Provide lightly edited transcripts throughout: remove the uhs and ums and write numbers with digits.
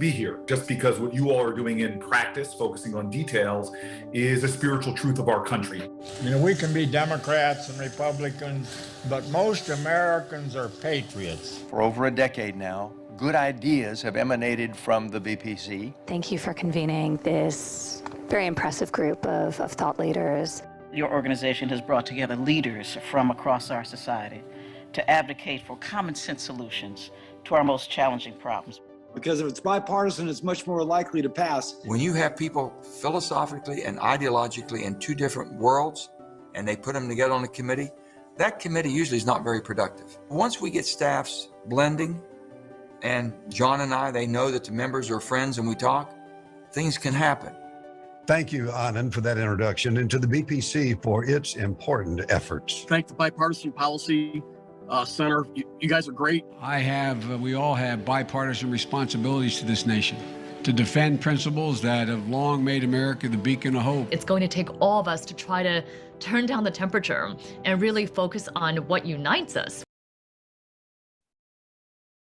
be here, just because what you all are doing in practice, focusing on details, is a spiritual truth of our country. We can be Democrats and Republicans, but most Americans are patriots. For over a decade now, good ideas have emanated from the BPC. Thank you for convening this very impressive group of thought leaders. Your organization has brought together leaders from across our society to advocate for common sense solutions to our most challenging problems. Because if it's bipartisan, it's much more likely to pass. When you have people philosophically and ideologically in two different worlds, and they put them together on a committee, that committee usually is not very productive. Once we get staffs blending, and John and I, they know that the members are friends and we talk, things can happen. Thank you, Anand, for that introduction, and to the BPC for its important efforts. Thank the Bipartisan Policy Center. You guys are great. We all have bipartisan responsibilities to this nation, to defend principles that have long made America the beacon of hope. It's going to take all of us to try to turn down the temperature and really focus on what unites us.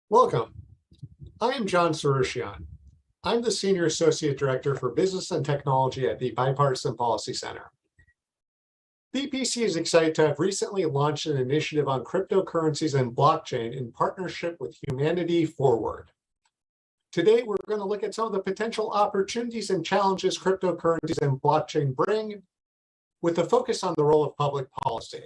Welcome. I am John Sarushian. I'm the Senior Associate Director for Business and Technology at the Bipartisan Policy Center. BPC is excited to have recently launched an initiative on cryptocurrencies and blockchain in partnership with Humanity Forward. Today, we're going to look at some of the potential opportunities and challenges cryptocurrencies and blockchain bring, with a focus on the role of public policy.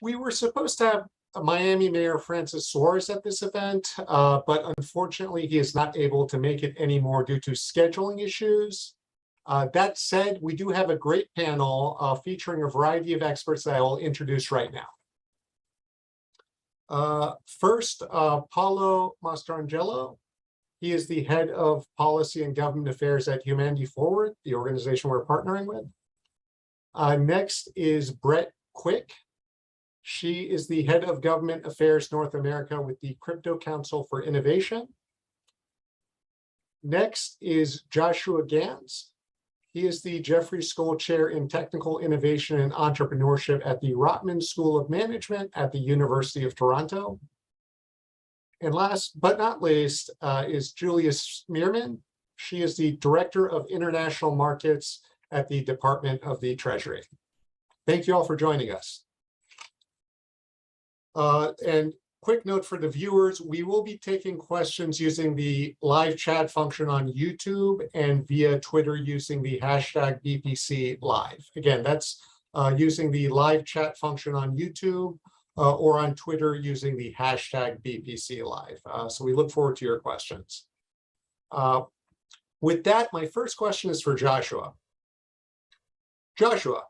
We were supposed to have Miami Mayor Francis Suarez at this event, but unfortunately, he is not able to make it anymore due to scheduling issues. That said, we do have a great panel featuring a variety of experts that I will introduce right now. First, Paolo Mastrangelo. He is the head of policy and government affairs at Humanity Forward, the organization we're partnering with. Next is Brett Quick. She is the head of government affairs North America with the Crypto Council for Innovation. Next is Joshua Gans. He is the Jeffrey Skoll Chair in Technical Innovation and Entrepreneurship at the Rotman School of Management at the University of Toronto. And last but not least is Julia Smearman. She is the Director of International Markets at the Department of the Treasury. Thank you all for joining us. And quick note for the viewers, we will be taking questions using the live chat function on YouTube and via Twitter using the hashtag BPC Live. Again, that's using the live chat function on YouTube or on Twitter using the hashtag BPC Live. So we look forward to your questions. With that, my first question is for Joshua. Joshua,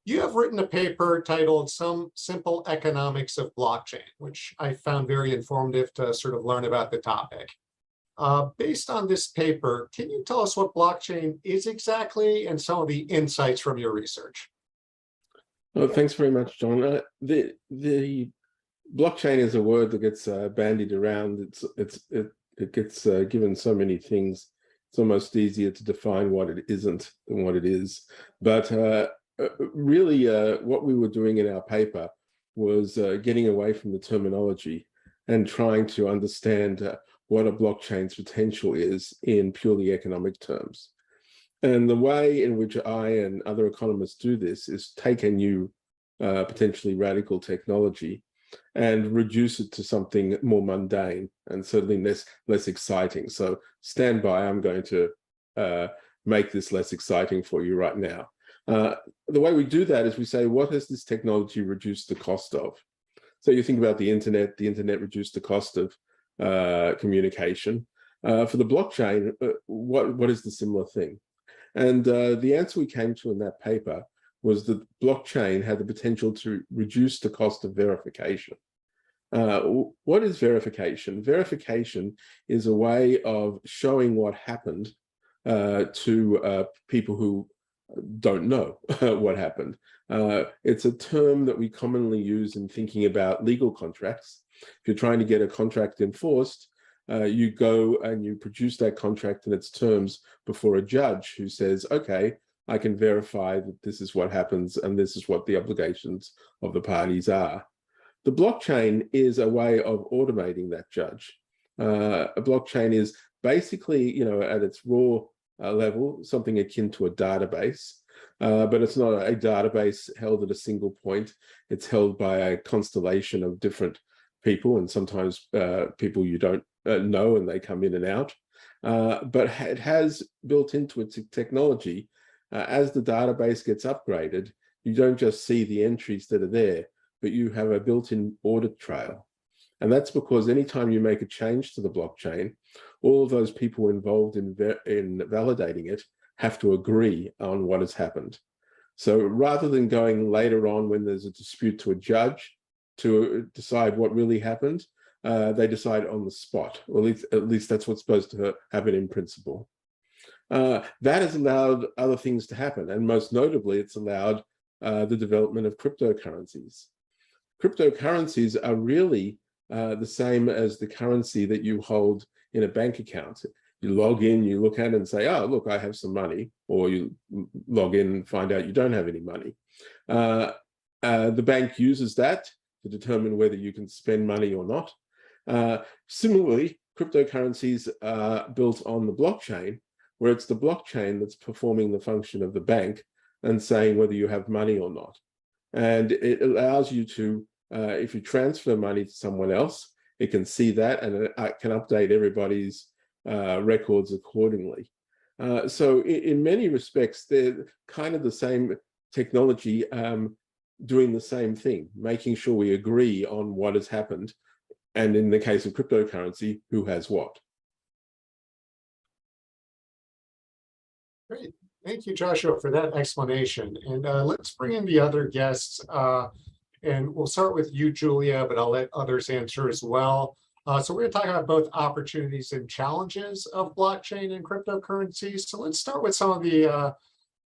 you have written a paper titled Some Simple Economics of Blockchain, which I found very informative to sort of learn about the topic. Based on this paper, can you tell us what blockchain is exactly and some of the insights from your research? Oh, thanks very much, John. The blockchain is a word that gets bandied around. It gets given so many things. It's almost easier to define what it isn't than what it is. But really, what we were doing in our paper was getting away from the terminology and trying to understand what a blockchain's potential is in purely economic terms. And the way in which I and other economists do this is take a new, potentially radical technology and reduce it to something more mundane and certainly less exciting. So stand by, I'm going to make this less exciting for you right now. The way we do that is we say, what has this technology reduced the cost of? So you think about the internet reduced the cost of communication. For the blockchain, what is the similar thing? And the answer we came to in that paper was that blockchain had the potential to reduce the cost of verification. What is verification? Verification is a way of showing what happened to people who don't know what happened. It's a term that we commonly use in thinking about legal contracts. If you're trying to get a contract enforced, you go and you produce that contract and its terms before a judge who says, okay, I can verify that this is what happens and this is what the obligations of the parties are. The blockchain is a way of automating that judge. A blockchain is basically, at its raw level, something akin to a database, but it's not a database held at a single point. It's held by a constellation of different people, and sometimes people you don't know, and they come in and out. But it has built into its technology, as the database gets upgraded, you don't just see the entries that are there, but you have a built-in audit trail. And that's because anytime you make a change to the blockchain, all of those people involved in validating it have to agree on what has happened. So rather than going later on when there's a dispute to a judge to decide what really happened, they decide on the spot, or at least that's what's supposed to happen in principle. That has allowed other things to happen, and most notably, it's allowed the development of cryptocurrencies. Cryptocurrencies are really the same as the currency that you hold in a bank account. You log in, you look at it and say, oh, look, I have some money, or you log in and find out you don't have any money. The bank uses that to determine whether you can spend money or not. Similarly, cryptocurrencies are built on the blockchain, where it's the blockchain that's performing the function of the bank and saying whether you have money or not. And it allows you to, if you transfer money to someone else, it can see that, and it can update everybody's records accordingly. So in many respects, they're kind of the same technology doing the same thing, making sure we agree on what has happened. And in the case of cryptocurrency, who has what. Great. Thank you, Joshua, for that explanation. And let's bring in the other guests. And we'll start with you, Julia, but I'll let others answer as well. So we're going to talk about both opportunities and challenges of blockchain and cryptocurrencies. So let's start with some of the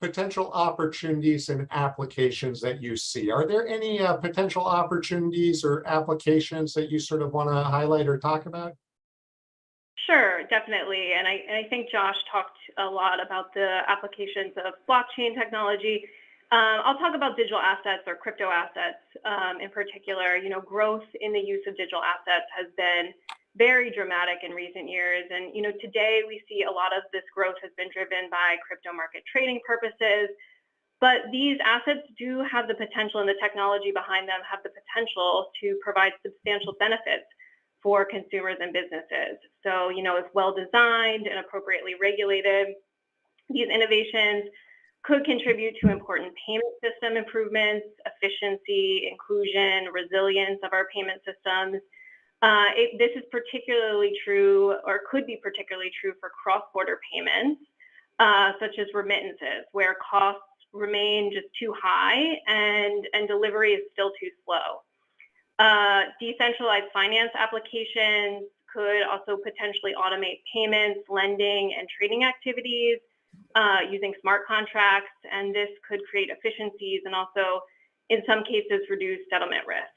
potential opportunities and applications that you see. Are there any potential opportunities or applications that you sort of want to highlight or talk about? Sure, definitely. And I think Josh talked a lot about the applications of blockchain technology. I'll talk about digital assets or crypto assets in particular. Growth in the use of digital assets has been very dramatic in recent years. And, today we see a lot of this growth has been driven by crypto market trading purposes. But these assets do have the potential, and the technology behind them have the potential to provide substantial benefits for consumers and businesses. So, if well designed and appropriately regulated, these innovations could contribute to important payment system improvements, efficiency, inclusion, resilience of our payment systems. This is particularly true, or could be particularly true, for cross-border payments, such as remittances, where costs remain just too high and delivery is still too slow. Decentralized finance applications could also potentially automate payments, lending, and trading activities using smart contracts, and this could create efficiencies and also, in some cases, reduce settlement risks.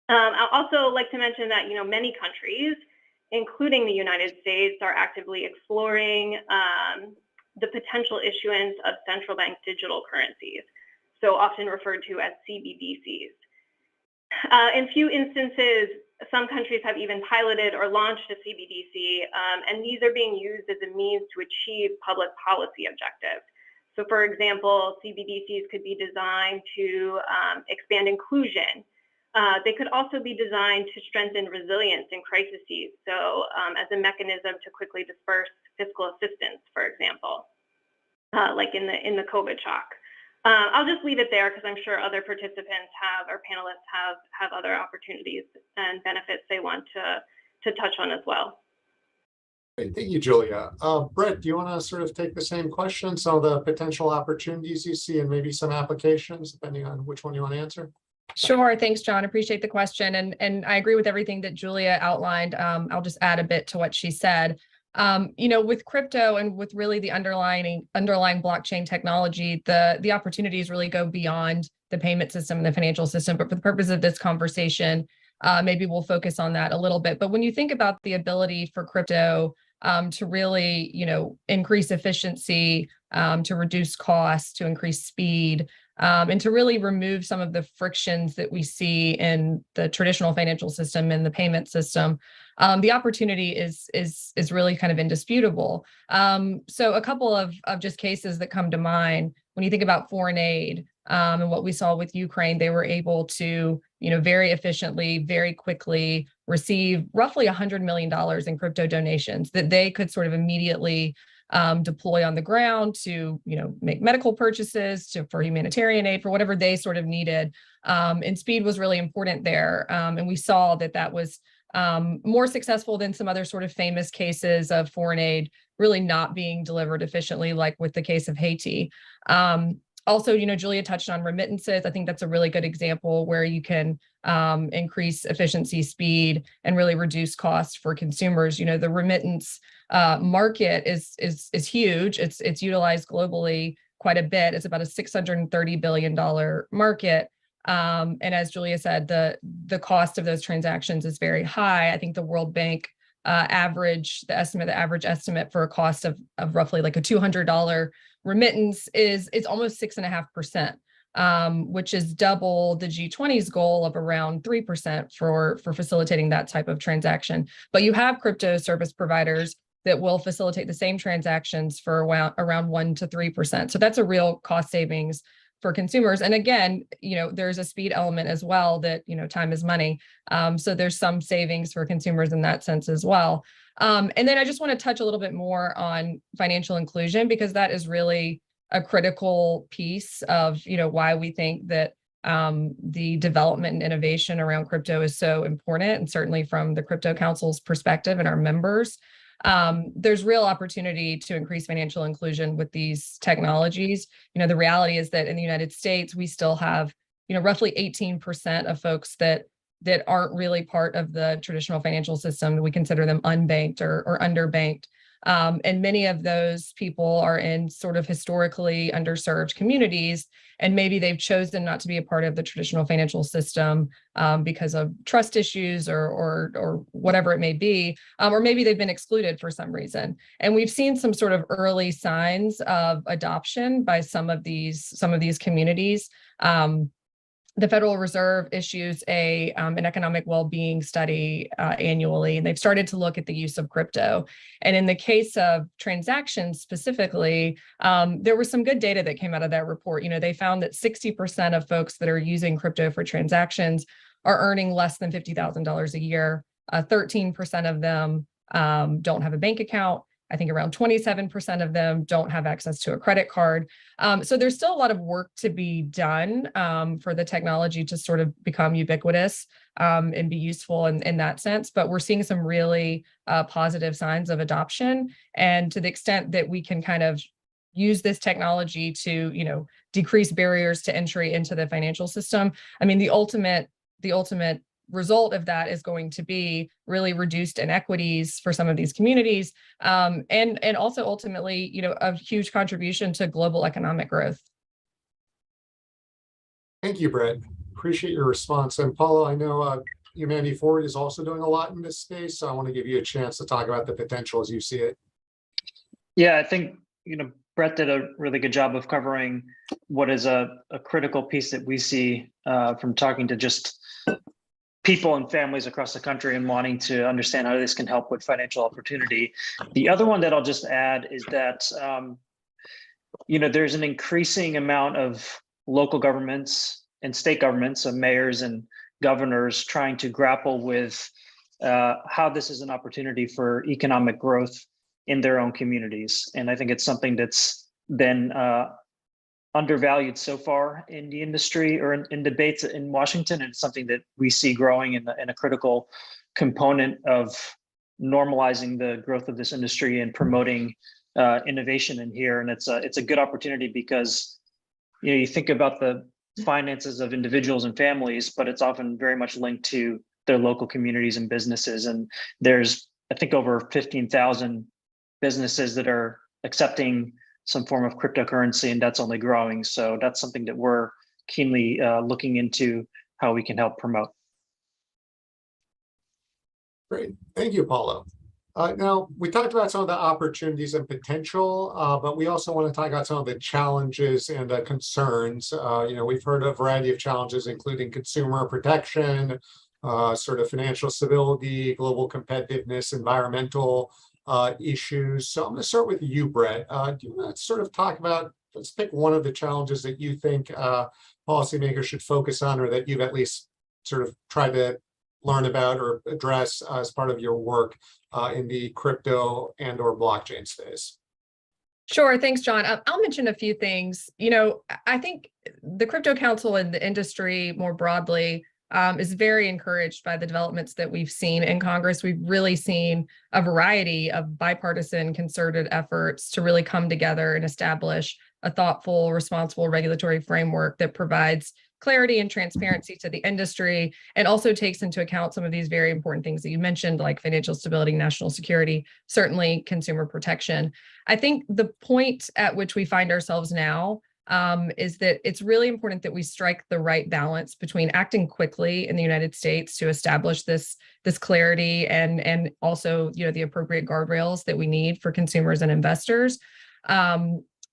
I'd also like to mention that many countries, including the United States, are actively exploring the potential issuance of central bank digital currencies, so often referred to as CBDCs. In few instances, some countries have even piloted or launched a CBDC, and these are being used as a means to achieve public policy objectives. So, for example, CBDCs could be designed to expand inclusion. They could also be designed to strengthen resilience in crises, so as a mechanism to quickly disperse fiscal assistance, for example, like in the COVID shock. I'll just leave it there because I'm sure other participants or panelists have other opportunities and benefits they want to touch on as well. Great. Thank you, Julia. Brett, do you want to sort of take the same question, some of the potential opportunities you see and maybe some applications, depending on which one you want to answer? Sure. Thanks, John. Appreciate the question. And I agree with everything that Julia outlined. I'll just add a bit to what she said. With crypto and with really the underlying blockchain technology, the opportunities really go beyond the payment system and the financial system. But for the purpose of this conversation, maybe we'll focus on that a little bit. But when you think about the ability for crypto to really, increase efficiency, to reduce costs, to increase speed, and to really remove some of the frictions that we see in the traditional financial system and the payment system, the opportunity is really kind of indisputable. So a couple of just cases that come to mind when you think about foreign aid, and what we saw with Ukraine. They were able to, very efficiently, very quickly receive roughly $100 million in crypto donations that they could sort of immediately deploy on the ground to, make medical purchases, for humanitarian aid, for whatever they sort of needed. And speed was really important there. And we saw that was more successful than some other sort of famous cases of foreign aid really not being delivered efficiently, like with the case of Haiti. Also, Julia touched on remittances. I think that's a really good example where you can increase efficiency, speed, and really reduce costs for consumers. The remittance market is huge. It's utilized globally quite a bit. It's about a $630 billion market. And as Julia said, the cost of those transactions is very high. I think the World Bank the average estimate for a cost of roughly like a $200 remittance is almost 6.5%, which is double the G20's goal of around 3% for facilitating that type of transaction. But you have crypto service providers that will facilitate the same transactions for around 1 to 3%. So that's a real cost savings for consumers. And again, there's a speed element as well that, time is money. So there's some savings for consumers in that sense as well. And then I just want to touch a little bit more on financial inclusion, because that is really a critical piece of, why we think that the development and innovation around crypto is so important. And certainly from the Crypto Council's perspective and our members, there's real opportunity to increase financial inclusion with these technologies. The reality is that in the United States, we still have, roughly 18% of folks that aren't really part of the traditional financial system. We consider them unbanked or underbanked. And many of those people are in sort of historically underserved communities, and maybe they've chosen not to be a part of the traditional financial system because of trust issues or whatever it may be, or maybe they've been excluded for some reason. And we've seen some sort of early signs of adoption by some of these communities. The Federal Reserve issues an economic well-being study annually, and they've started to look at the use of crypto. And in the case of transactions specifically, there was some good data that came out of that report. They found that 60% of folks that are using crypto for transactions are earning less than $50,000 a year. 13% of them don't have a bank account. I think around 27% of them don't have access to a credit card. So there's still a lot of work to be done for the technology to sort of become ubiquitous and be useful in that sense. But we're seeing some really positive signs of adoption. And to the extent that we can kind of use this technology to, decrease barriers to entry into the financial system, I mean, the ultimate result of that is going to be really reduced inequities for some of these communities, and also ultimately, a huge contribution to global economic growth. Thank you, Brett. Appreciate your response. And Paula, I know Humanity Forward is also doing a lot in this space, so I want to give you a chance to talk about the potential as you see it. Yeah, I think, Brett did a really good job of covering what is a critical piece that we see from talking to just people and families across the country and wanting to understand how this can help with financial opportunity. The other one that I'll just add is that, there's an increasing amount of local governments and state governments, so mayors and governors, trying to grapple with how this is an opportunity for economic growth in their own communities. And I think it's something that's been undervalued so far in the industry or in debates in Washington, and it's something that we see growing in a critical component of normalizing the growth of this industry and promoting innovation in here. And it's a good opportunity because you think about the finances of individuals and families, but it's often very much linked to their local communities and businesses. And there's, I think, over 15,000 businesses that are accepting some form of cryptocurrency, and that's only growing. So that's something that we're keenly looking into how we can help promote. Great, thank you, Paula. Now, we talked about some of the opportunities and potential, but we also want to talk about some of the challenges and concerns. We've heard a variety of challenges, including consumer protection, sort of financial stability, global competitiveness, environmental issues. So I'm going to start with you, Brett. Do you want to sort of talk about, let's pick one of the challenges that you think policymakers should focus on, or that you've at least sort of tried to learn about or address as part of your work in the crypto and or blockchain space? Sure. Thanks, John. I'll mention a few things. You know, I think the Crypto Council and the industry more broadly is very encouraged by the developments that we've seen in Congress. We've really seen a variety of bipartisan concerted efforts to really come together and establish a thoughtful, responsible regulatory framework that provides clarity and transparency to the industry, and also takes into account some of these very important things that you mentioned, like financial stability, national security, certainly consumer protection. I think the point at which we find ourselves now is that it's really important that we strike the right balance between acting quickly in the United States to establish this clarity and also, you know, the appropriate guardrails that we need for consumers and investors.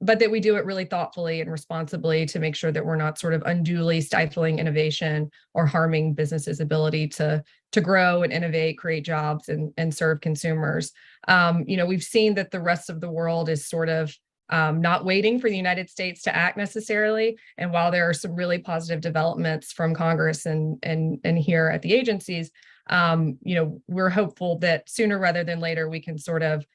But that we do it really thoughtfully and responsibly to make sure that we're not sort of unduly stifling innovation or harming businesses' ability to grow and innovate, create jobs, and serve consumers. You know, we've seen that the rest of the world is sort of not waiting for the United States to act necessarily. And while there are some really positive developments from Congress and here at the agencies, you know, we're hopeful that sooner rather than later we can sort of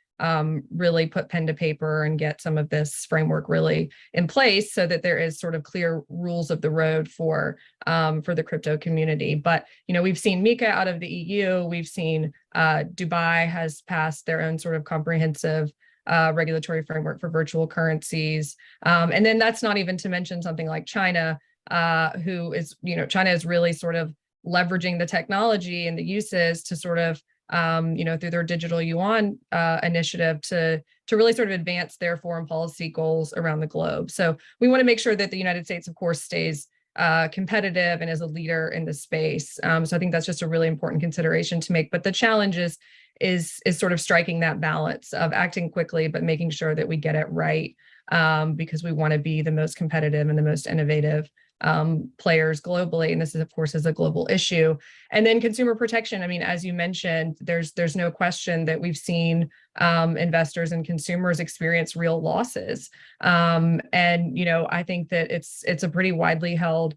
really put pen to paper and get some of this framework really in place so that there is sort of clear rules of the road for the crypto community. But, you know, we've seen MiCA out of the EU. We've seen Dubai has passed their own sort of comprehensive regulatory framework for virtual currencies. And then that's not even to mention something like China, who is, you know, China is really sort of leveraging the technology and the uses to sort of you know, through their digital yuan initiative to really sort of advance their foreign policy goals around the globe. So we want to make sure that the United States, of course, stays competitive and is a leader in the space. So I think that's just a really important consideration to make. But the challenge is sort of striking that balance of acting quickly, but making sure that we get it right, because we want to be the most competitive and the most innovative players globally. And this is, of course, is a global issue. And then consumer protection. I mean, as you mentioned, there's no question that we've seen investors and consumers experience real losses. And, you know, I think that it's a pretty widely held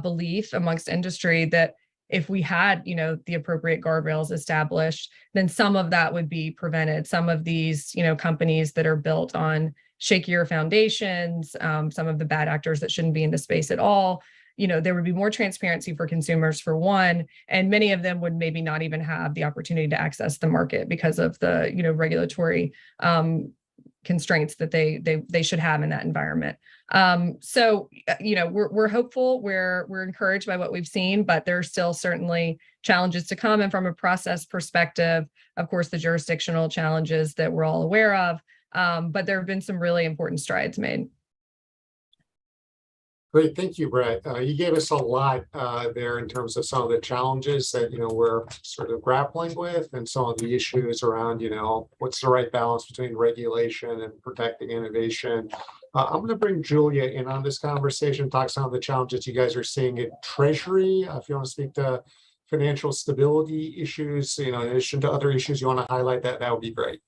belief amongst industry that if we had, you know, the appropriate guardrails established, then some of that would be prevented. Some of these, you know, companies that are built on shakier foundations, some of the bad actors that shouldn't be in the space at all, you know, there would be more transparency for consumers for one, and many of them would maybe not even have the opportunity to access the market because of the, you know, regulatory constraints that they should have in that environment. So, you know, we're hopeful, we're encouraged by what we've seen, but there's still certainly challenges to come. And from a process perspective, of course, the jurisdictional challenges that we're all aware of, but there have been some really important strides made. Great, thank you, Brett. You gave us a lot there in terms of some of the challenges that, you know, we're sort of grappling with, and some of the issues around, you know, what's the right balance between regulation and protecting innovation. I'm going to bring Julia in on this conversation, talk some of the challenges you guys are seeing at Treasury. If you want to speak to financial stability issues, you know, in addition to other issues you want to highlight, that would be great.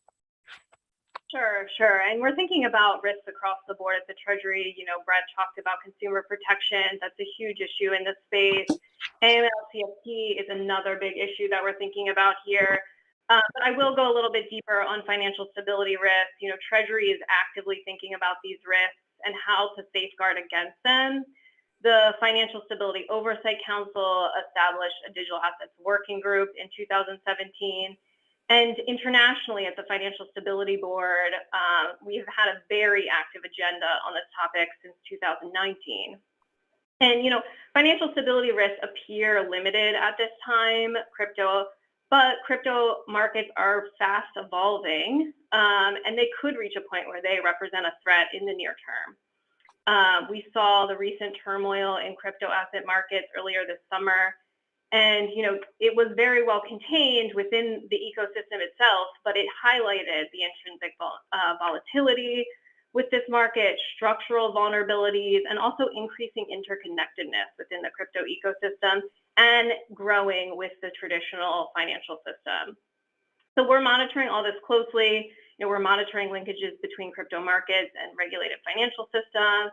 Sure. And we're thinking about risks across the board at the Treasury. You know, Brett talked about consumer protection. That's a huge issue in this space. AML/CFT is another big issue that we're thinking about here. But I will go a little bit deeper on financial stability risks. You know, Treasury is actively thinking about these risks and how to safeguard against them. The Financial Stability Oversight Council established a digital assets working group in 2017. And internationally at the Financial Stability Board, we've had a very active agenda on this topic since 2019. And, you know, financial stability risks appear limited at this time, but crypto markets are fast evolving, and they could reach a point where they represent a threat in the near term. We saw the recent turmoil in crypto asset markets earlier this summer. And, you know, it was very well contained within the ecosystem itself, but it highlighted the intrinsic volatility with this market, structural vulnerabilities, and also increasing interconnectedness within the crypto ecosystem. and growing with the traditional financial system. So we're monitoring all this closely. We're monitoring linkages between crypto markets and regulated financial systems.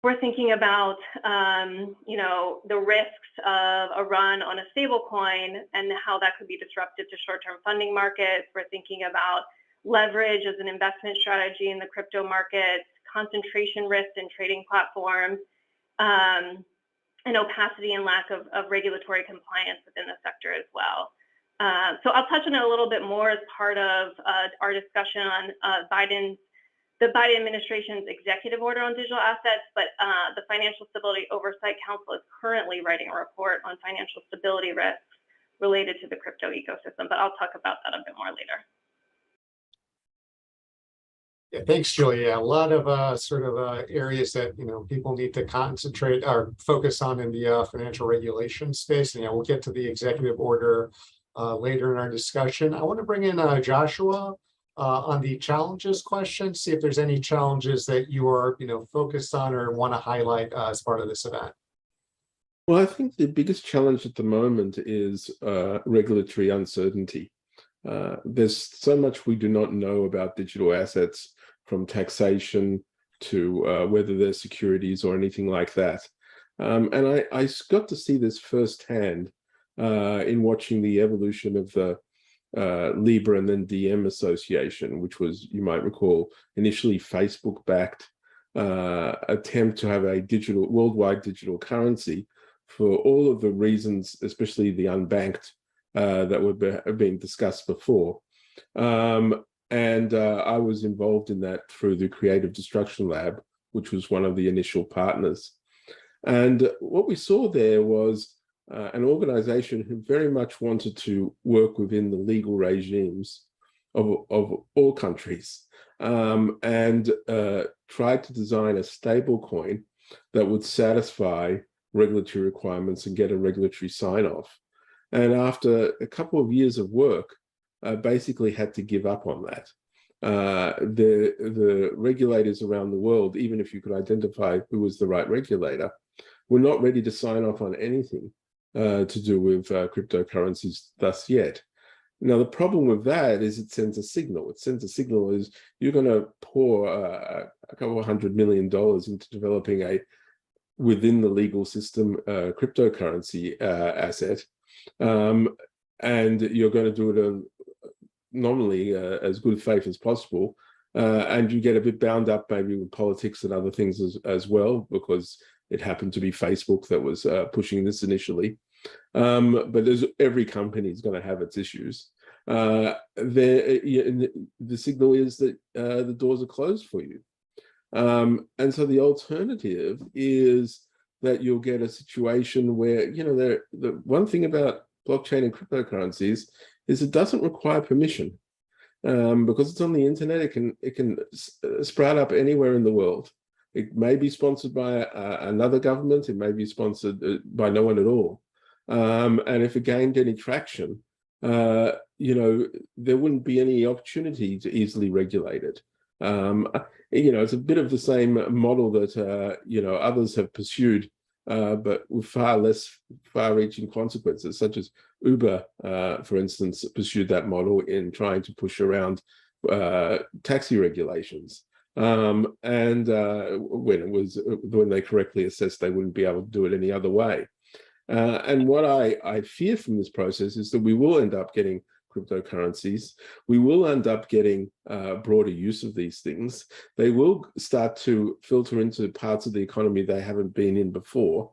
We're thinking about, the risks of a run on a stable coin and how that could be disruptive to short-term funding markets. We're thinking about leverage as an investment strategy in the crypto markets, concentration risk in trading platforms, and opacity and lack of regulatory compliance within the sector as well. So I'll touch on it a little bit more as part of our discussion on the Biden administration's executive order on digital assets, but the Financial Stability Oversight Council is currently writing a report on financial stability risks related to the crypto ecosystem, but I'll talk about that a bit more later. Yeah, thanks, Julia. A lot of areas that people need to concentrate or focus on in the financial regulation space. And we'll get to the executive order later in our discussion. I want to bring in Joshua on the challenges question. See if there's any challenges that you are focused on or want to highlight as part of this event. Well, I think the biggest challenge at the moment is regulatory uncertainty. There's so much we do not know about digital assets, from taxation to whether they're securities or anything like that. And I got to see this firsthand in watching the evolution of the Libra and then DM Association, which was, you might recall, initially Facebook-backed attempt to have a worldwide digital currency for all of the reasons, especially the unbanked, that were being discussed before. And I was involved in that through the Creative Destruction Lab, which was one of the initial partners. And what we saw there was an organization who very much wanted to work within the legal regimes of all countries, and tried to design a stable coin that would satisfy regulatory requirements and get a regulatory sign-off. And after a couple of years of work, basically had to give up on that. The regulators around the world, even if you could identify who was the right regulator, were not ready to sign off on anything to do with cryptocurrencies thus yet. Now, the problem with that is it sends a signal. It sends a signal is you're going to pour a couple of $100 million into developing a, within the legal system, cryptocurrency asset, and you're going to do it nominally as good faith as possible, and you get a bit bound up maybe with politics and other things as well, because it happened to be Facebook that was pushing this initially. But every company is going to have its issues. The signal is that the doors are closed for you. And so the alternative is that you'll get a situation where, the one thing about blockchain and cryptocurrencies is it doesn't require permission, because it's on the internet. It can sprout up anywhere in the world. It may be sponsored by another government. It may be sponsored by no one at all. And if it gained any traction, there wouldn't be any opportunity to easily regulate it. It's a bit of the same model that others have pursued, but with far less far-reaching consequences, such as Uber, for instance, pursued that model in trying to push around taxi regulations. And when they correctly assessed they wouldn't be able to do it any other way. And what I fear from this process is that we will end up getting cryptocurrencies. We will end up getting broader use of these things. They will start to filter into parts of the economy they haven't been in before,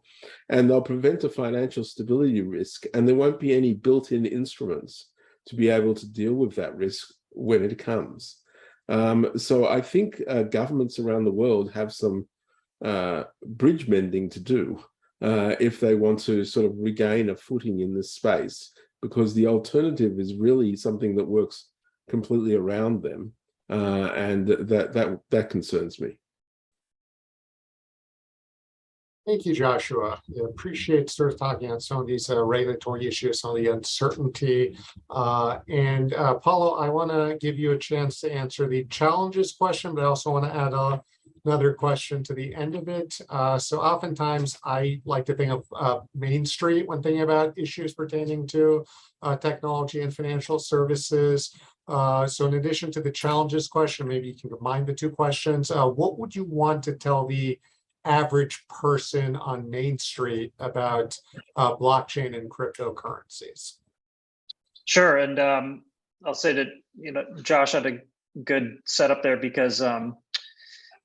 and they'll prevent a financial stability risk, and there won't be any built-in instruments to be able to deal with that risk when it comes. So I think governments around the world have some bridge mending to do if they want to sort of regain a footing in this space, because the alternative is really something that works completely around them, and that concerns me. Thank you, Joshua. I appreciate talking on some of these regulatory issues, some of the uncertainty. And Paulo, I want to give you a chance to answer the challenges question, but I also want to add another question to the end of it. So oftentimes I like to think of Main Street when thinking about issues pertaining to technology and financial services. So in addition to the challenges question, maybe you can combine the two questions. What would you want to tell the average person on Main Street about blockchain and cryptocurrencies? Sure, and I'll say that Josh had a good setup there, because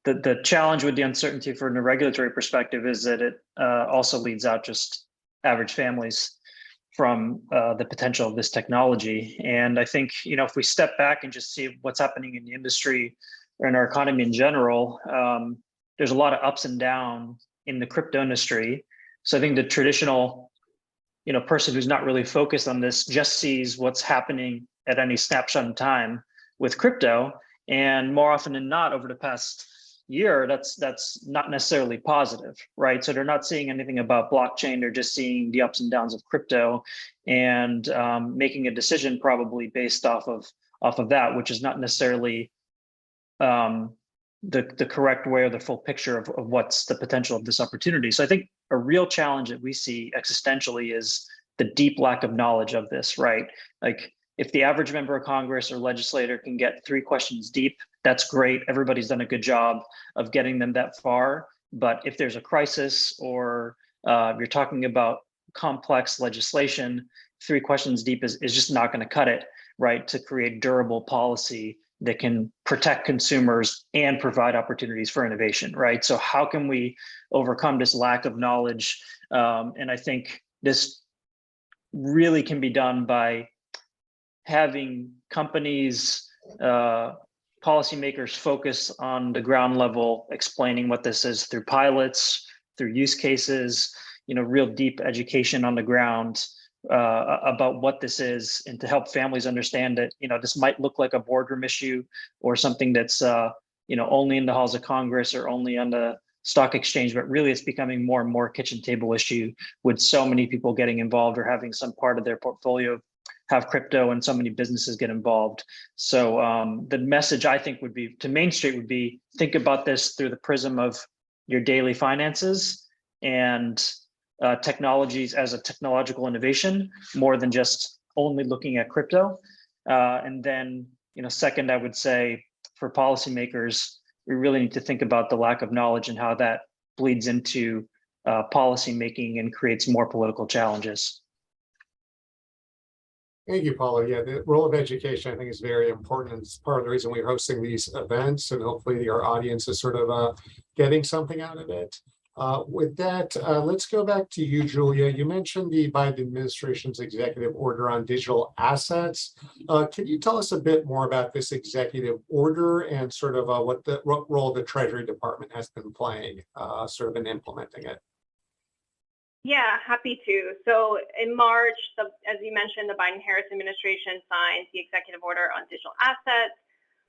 the challenge with the uncertainty from a regulatory perspective is that it also leads out just average families from the potential of this technology. And I think if we step back and just see what's happening in the industry or in our economy in general, there's a lot of ups and downs in the crypto industry. So I think the traditional person who's not really focused on this just sees what's happening at any snapshot in time with crypto. And more often than not, over the past year, that's not necessarily positive, right? So they're not seeing anything about blockchain. They're just seeing the ups and downs of crypto and making a decision probably based off of that, which is not necessarily the correct way or the full picture of what's the potential of this opportunity. So I think a real challenge that we see existentially is the deep lack of knowledge of this, right? Like, if the average member of Congress or legislator can get 3 questions deep, that's great. Everybody's done a good job of getting them that far. But if there's a crisis or you're talking about complex legislation, 3 questions deep is just not going to cut it, right, to create durable policy that can protect consumers and provide opportunities for innovation, right? So how can we overcome this lack of knowledge? And I think this really can be done by having companies, policymakers focus on the ground level, explaining what this is through pilots, through use cases, real deep education on the ground about what this is, and to help families understand that, this might look like a boardroom issue or something that's, only in the halls of Congress or only on the stock exchange, but really it's becoming more and more kitchen table issue with so many people getting involved or having some part of their portfolio have crypto, and so many businesses get involved. So the message I think would be to Main Street would be, think about this through the prism of your daily finances and technologies as a technological innovation, more than just only looking at crypto. And then, second, I would say for policymakers, we really need to think about the lack of knowledge and how that bleeds into policy making and creates more political challenges. Thank you, Paula. Yeah, the role of education, I think, is very important. It's part of the reason we're hosting these events, and hopefully our audience is sort of getting something out of it. With that, let's go back to you, Julia. You mentioned the Biden administration's executive order on digital assets. Can you tell us a bit more about this executive order and sort of what role the Treasury Department has been playing sort of in implementing it? Yeah, happy to. So in March, as you mentioned, the Biden-Harris administration signed the executive order on digital assets.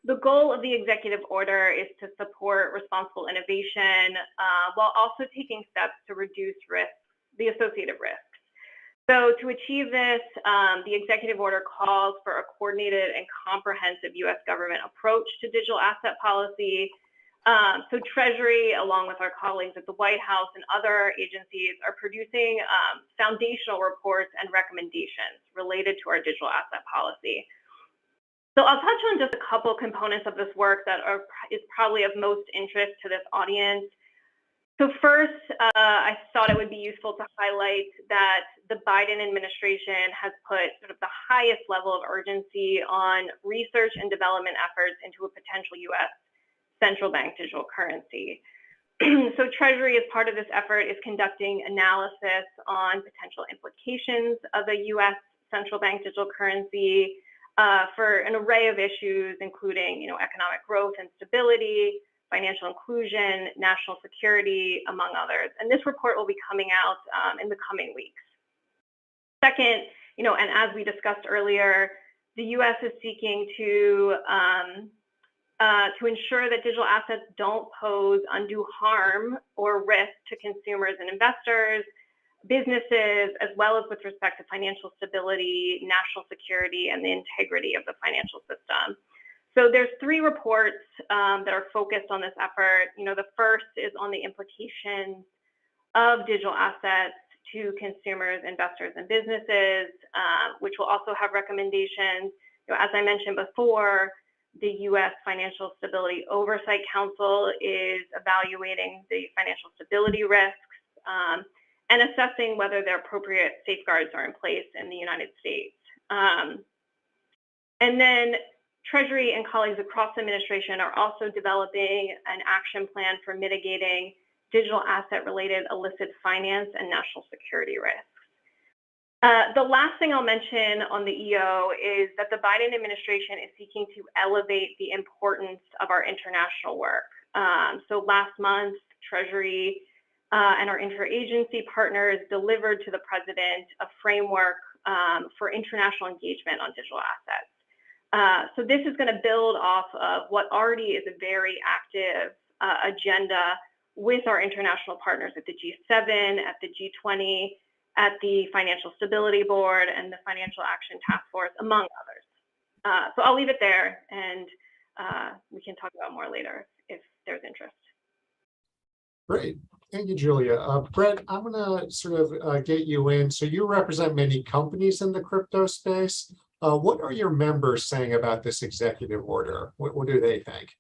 The goal of the executive order is to support responsible innovation while also taking steps to reduce risks, the associated risks. So to achieve this, the executive order calls for a coordinated and comprehensive U.S. government approach to digital asset policy. So Treasury, along with our colleagues at the White House and other agencies, are producing foundational reports and recommendations related to our digital asset policy. So I'll touch on just a couple components of this work that is probably of most interest to this audience. So first, I thought it would be useful to highlight that the Biden administration has put sort of the highest level of urgency on research and development efforts into a potential U.S. central bank digital currency. So Treasury, as part of this effort, is conducting analysis on potential implications of a U.S. central bank digital currency for an array of issues, including, economic growth and stability, financial inclusion, national security, among others. And this report will be coming out in the coming weeks. Second, and as we discussed earlier, the U.S. is seeking to ensure that digital assets don't pose undue harm or risk to consumers and investors, businesses, as well as with respect to financial stability, national security, and the integrity of the financial system. So there's 3 reports that are focused on this effort. The first is on the implications of digital assets to consumers, investors, and businesses, which will also have recommendations. As I mentioned before, the U.S. Financial Stability Oversight Council is evaluating the financial stability risks and assessing whether the appropriate safeguards are in place in the United States. And then Treasury and colleagues across the administration are also developing an action plan for mitigating digital asset-related illicit finance and national security risks. The last thing I'll mention on the EO is that the Biden administration is seeking to elevate the importance of our international work. So last month, Treasury and our interagency partners delivered to the president a framework for international engagement on digital assets. So this is going to build off of what already is a very active agenda with our international partners at the G7, at the G20, at the Financial Stability Board, and the Financial Action Task Force, among others. So I'll leave it there, and we can talk about more later if there's interest. Great. Thank you, Julia. Brett, I'm going to sort of get you in. So you represent many companies in the crypto space. What are your members saying about this executive order? What do they think?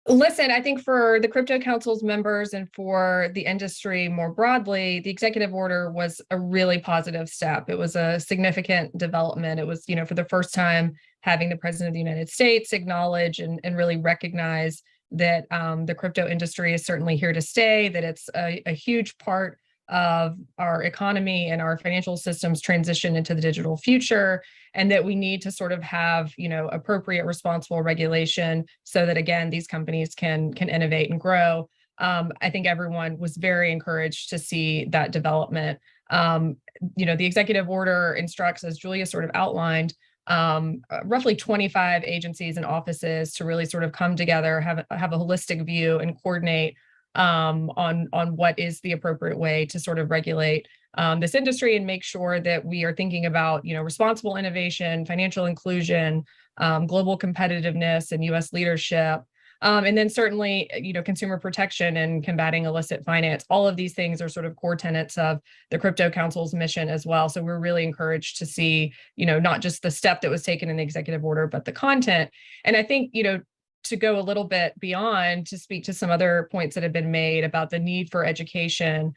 Listen, I think for the Crypto Council's members and for the industry more broadly, the executive order was a really positive step. It was a significant development. It was, for the first time having the President of the United States acknowledge and really recognize that the crypto industry is certainly here to stay, that it's a huge part of our economy and our financial systems transition into the digital future, and that we need to sort of have, appropriate responsible regulation so that, again, these companies can innovate and grow. I think everyone was very encouraged to see that development. The executive order instructs, as Julia sort of outlined, roughly 25 agencies and offices to really sort of come together, have a holistic view and coordinate on what is the appropriate way to sort of regulate this industry and make sure that we are thinking about, responsible innovation, financial inclusion, global competitiveness, and U.S. leadership. And then certainly, consumer protection and combating illicit finance. All of these things are sort of core tenets of the Crypto Council's mission as well. So we're really encouraged to see, not just the step that was taken in the executive order, but the content. And I think, to go a little bit beyond, to speak to some other points that have been made about the need for education,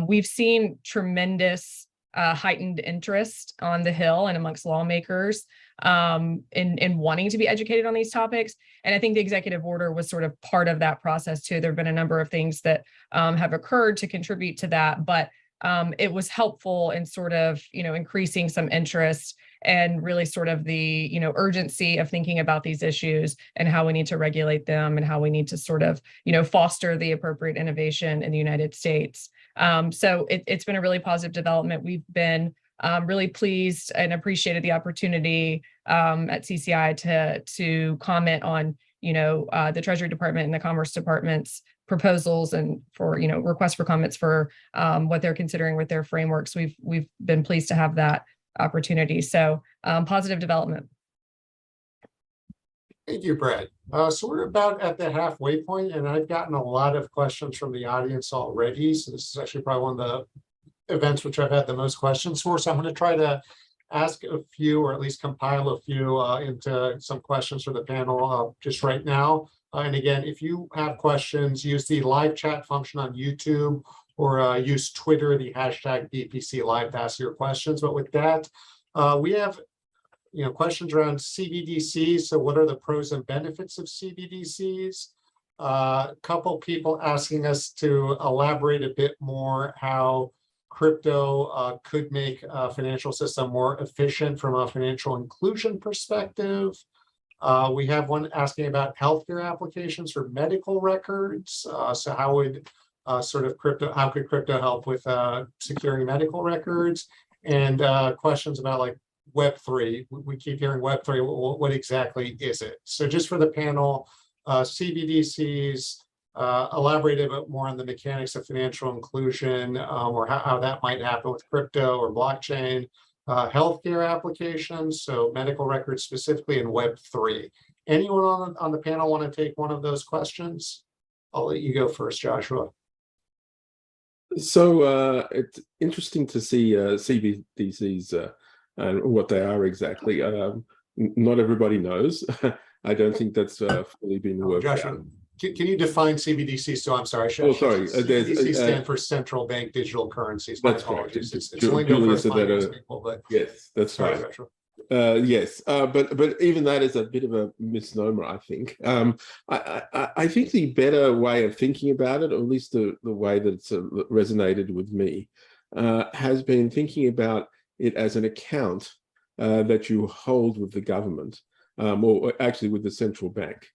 we've seen tremendous heightened interest on the Hill and amongst lawmakers in wanting to be educated on these topics. And I think the executive order was sort of part of that process too. There have been a number of things that have occurred to contribute to that, but it was helpful in sort of, increasing some interest and really sort of the, urgency of thinking about these issues and how we need to regulate them and how we need to sort of, foster the appropriate innovation in the United States. So it's been a really positive development. We've been really pleased and appreciated the opportunity at CCI to comment on, the Treasury Department and the Commerce Department's proposals and for, requests for comments for what they're considering with their frameworks. We've been pleased to have that opportunity. So positive development. Thank you, Brett. So we're about at the halfway point, and I've gotten a lot of questions from the audience already. So this is actually probably one of the events which I've had the most questions for. So I'm going to try to ask a few, or at least compile a few into some questions for the panel just right now. And again, if you have questions, use the live chat function on YouTube or use Twitter, the hashtag BPC Live to ask your questions. But with that, we have questions around CBDCs. So what are the pros and benefits of CBDCs? A couple people asking us to elaborate a bit more how crypto could make a financial system more efficient from a financial inclusion perspective. We have one asking about healthcare applications for medical records. So how would how could crypto help with securing medical records? And questions about like Web3. We keep hearing Web3. What exactly is it? So just for the panel, CBDCs, elaborate a bit more on the mechanics of financial inclusion or how that might happen with crypto or blockchain, healthcare applications, so medical records specifically, in Web3. Anyone on the panel want to take one of those questions? I'll let you go first, Joshua. So it's interesting to see CBDCs and what they are exactly. Not everybody knows. I don't think that's fully been worked Joshua, out. can you define CBDCs? So I'm sorry. Oh, sorry. CBDCs stand for central bank digital currencies. My That's correct. apologies. It's lingo for finance people, but yes, that's sorry, right. Joshua. Yes, but even that is a bit of a misnomer, I think. I think the better way of thinking about it, or at least the way that it's resonated with me, has been thinking about it as an account that you hold with the government, or actually with the central bank.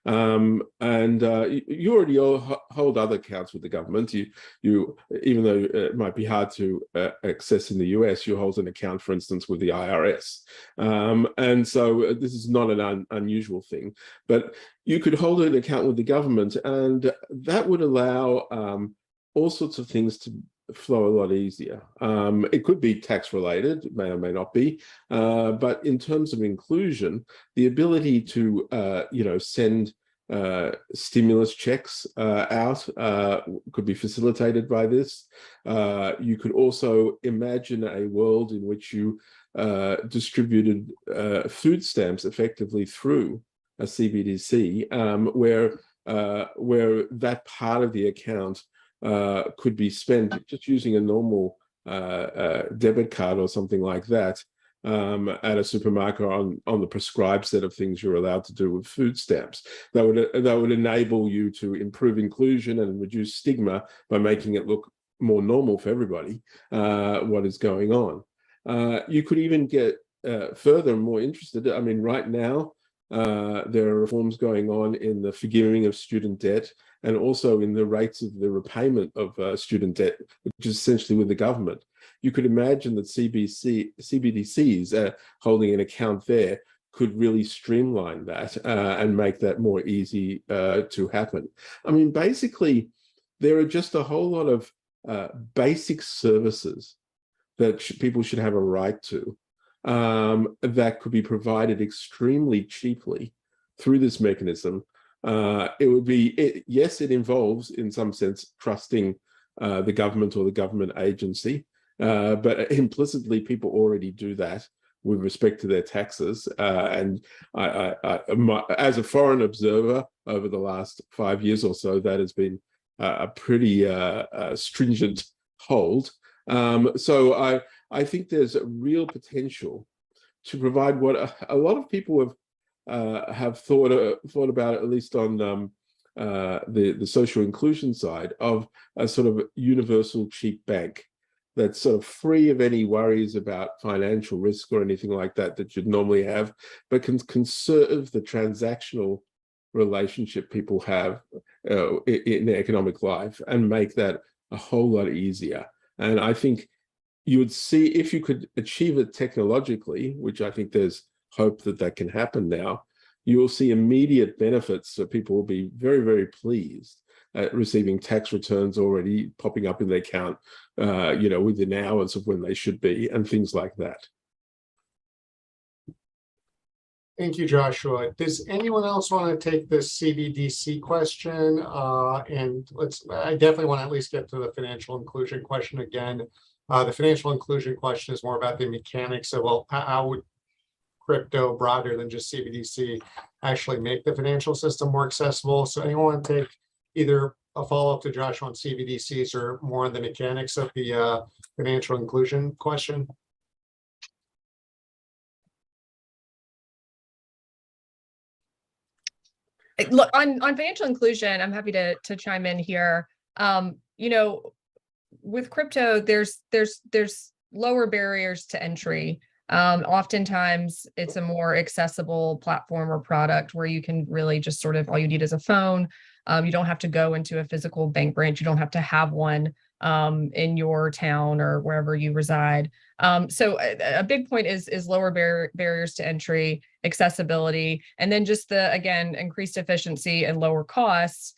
You already hold other accounts with the government. You even though it might be hard to access in the US, you hold an account, for instance, with the IRS. And so this is not an unusual thing, but you could hold an account with the government, and that would allow all sorts of things to flow a lot easier. It could be tax related, it may or may not be, but in terms of inclusion, the ability to send stimulus checks out could be facilitated by this. You could also imagine a world in which you distributed food stamps effectively through a CBDC, where that part of the account could be spent just using a normal debit card or something like that at a supermarket on the prescribed set of things you're allowed to do with food stamps. That would enable you to improve inclusion and reduce stigma by making it look more normal for everybody what is going on. You could even get further and more interested. I mean, right now there are reforms going on in the forgiving of student debt, and also in the rates of the repayment of student debt, which is essentially with the government. You could imagine that CBDCs holding an account there could really streamline that and make that more easy to happen. I mean, basically, there are just a whole lot of basic services that people should have a right to that could be provided extremely cheaply through this mechanism. It would be, yes, it involves, in some sense, trusting the government or the government agency, but implicitly people already do that with respect to their taxes. And as a foreign observer over the last 5 years or so, that has been a pretty stringent hold. So I think there's a real potential to provide what a lot of people have thought about, at least on the social inclusion side, of a sort of universal cheap bank that's sort of free of any worries about financial risk or anything like that you'd normally have, but can conserve the transactional relationship people have in their economic life and make that a whole lot easier. And I think you would see, if you could achieve it technologically, which I think there's hope that that can happen now, you will see immediate benefits. So people will be very, very pleased at receiving tax returns already popping up in their account, within hours of when they should be, and things like that. Thank you, Joshua. Does anyone else want to take this CBDC question? I definitely want to at least get to the financial inclusion question again. The financial inclusion question is more about the mechanics of, well, how would crypto, broader than just CBDC, actually make the financial system more accessible? So anyone want to take either a follow-up to Joshua on CBDCs or more on the mechanics of the financial inclusion question? Look, on financial inclusion, I'm happy to chime in here. With crypto, there's lower barriers to entry. Oftentimes it's a more accessible platform or product where you can really just sort of, all you need is a phone. You don't have to go into a physical bank branch. You don't have to have one in your town or wherever you reside. So a big point is lower barriers to entry, accessibility, and then just again, increased efficiency and lower costs,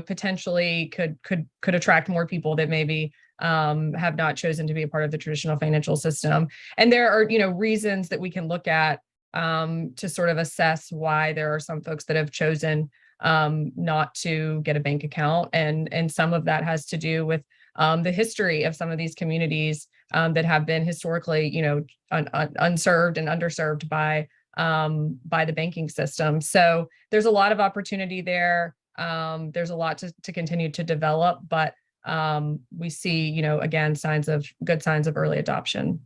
potentially could attract more people that maybe have not chosen to be a part of the traditional financial system. And there are, reasons that we can look at to sort of assess why there are some folks that have chosen not to get a bank account. And some of that has to do with the history of some of these communities that have been historically, unserved and underserved by the banking system. So there's a lot of opportunity there. There's a lot to continue to develop, but we see, again, good signs of early adoption.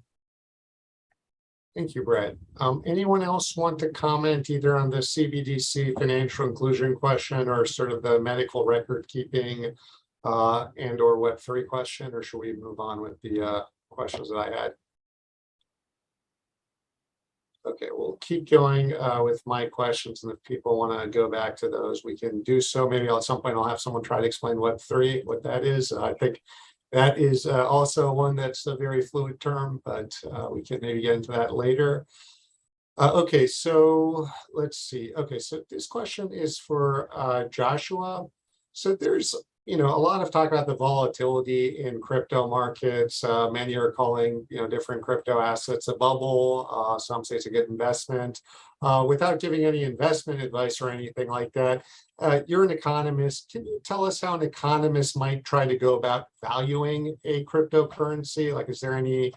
Thank you, Brett. Anyone else want to comment either on the CBDC financial inclusion question or sort of the medical record keeping and or Web3 question, or should we move on with the questions that I had? Okay, we'll keep going with my questions, and if people want to go back to those, we can do so. Maybe at some point I'll have someone try to explain Web3, what that is. I think that is also one that's a very fluid term, but we can maybe get into that later. Okay, so let's see. Okay, so this question is for Joshua. So there's a lot of talk about the volatility in crypto markets. Many are calling different crypto assets a bubble. Some say it's a good investment. Without giving any investment advice or anything like that, you're an economist. Can you tell us how an economist might try to go about valuing a cryptocurrency? Like, is there any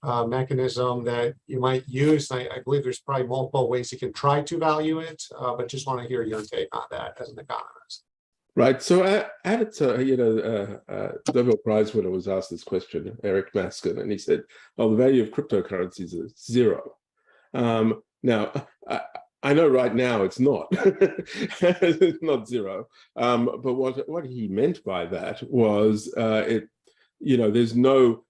mechanism that you might use? I believe there's probably multiple ways you can try to value it, but just want to hear your take on that as an economist. Right. So at Nobel Prize winner was asked this question, Eric Maskin, and he said, "Well, the value of cryptocurrencies is zero." Now, I know right now it's not. It's not zero. But what he meant by that was there's no